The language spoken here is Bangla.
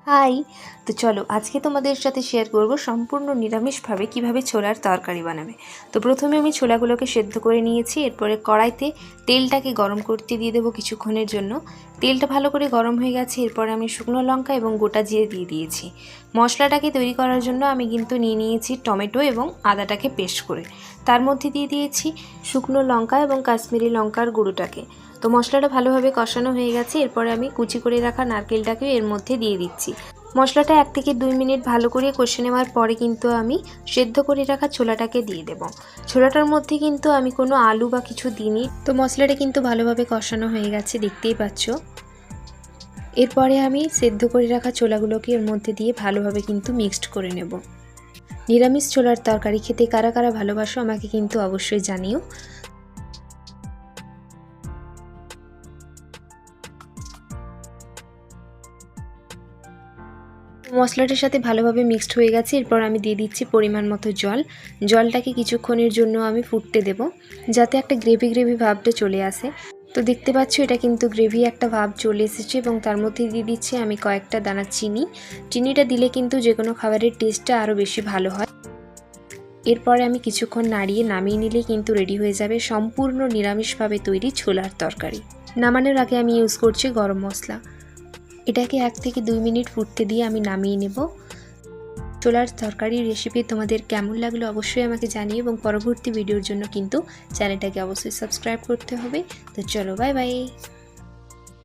হাই। তো চলো আজকে তোমাদের সাথে শেয়ার করব সম্পূর্ণ নিরামিষভাবে কিভাবে ছোলার তরকারি বানাবে। তো প্রথমে আমি ছোলাগুলোকে সেদ্ধ করে নিয়েছি। এরপরে কড়াইতে তেলটাকে গরম করতে দিয়ে দেবো কিছুক্ষণের জন্য। তেলটা ভালো করে গরম হয়ে গেছে। এরপর আমি শুকনো লঙ্কা এবং গোটা জিরে দিয়ে দিয়েছি। মশলাটাকে তৈরি করার জন্য আমি কিন্তু নিয়ে নিয়েছি টমেটো এবং আদাটাকে পেস্ট করে। তার মধ্যে দিয়ে দিয়েছি শুকনো লঙ্কা এবং কাশ্মীরি লঙ্কার গুঁড়োটাকে। তো মশলাটা ভালোভাবে কষানো হয়ে গেছে। এরপরে আমি কুচি করে রাখা নারকেলটাকেও এর মধ্যে দিয়ে দিচ্ছি। মশলাটা 1 থেকে 2 মিনিট ভালো করে কষে নেওয়ার পরে কিন্তু আমি সেদ্ধ করে রাখা ছোলাটাকে দিয়ে দেব। ছোলাটার মধ্যে কিন্তু আমি কোনো আলু বা কিছু দিইনি। তো মশলাটা কিন্তু ভালোভাবে কষানো হয়ে গেছে, দেখতেই পাচ্ছ। এরপরে আমি সেদ্ধ করে রাখা ছোলাগুলোকে এর মধ্যে দিয়ে ভালোভাবে কিন্তু মিক্সড করে নেব। নিরামিষ ছোলার তরকারি খেতে কারা কারা ভালোবাসো আমাকে কিন্তু অবশ্যই জানিও। মশলাটার সাথে ভালোভাবে মিক্সড হয়ে গেছে। এরপর আমি দিয়ে দিচ্ছি পরিমাণ মতো জল। জলটাকে কিছুক্ষণের জন্য আমি ফুটতে দেব, যাতে একটা গ্রেভি ভাবটা চলে আসে। তো দেখতে পাচ্ছ এটা কিন্তু গ্রেভি একটা ভাব চলে এসেছে এবং তার মধ্যে দিয়ে দিচ্ছি আমি কয়েকটা দানা চিনি। চিনিটা দিলে কিন্তু যে কোনো খাবারের টেস্টটা আরও বেশি ভালো হয়। এরপরে আমি কিছুক্ষণ নাড়িয়ে নামিয়ে নিলেই কিন্তু রেডি হয়ে যাবে সম্পূর্ণ নিরামিষভাবে তৈরি ছোলার তরকারি। নামানোর আগে আমি ইউজ করছি গরম মশলা। এটাকে 1 থেকে 2 মিনিট ফুটতে দিয়ে আমি নামিয়ে নেব। ছোলার তরকারির রেসিপি তোমাদের কেমন লাগলো অবশ্যই আমাকে জানিও এবং পরবর্তী ভিডিওর জন্য কিন্তু চ্যানেলটাকে অবশ্যই সাবস্ক্রাইব করতে হবে। তো চলো, বাই বাই।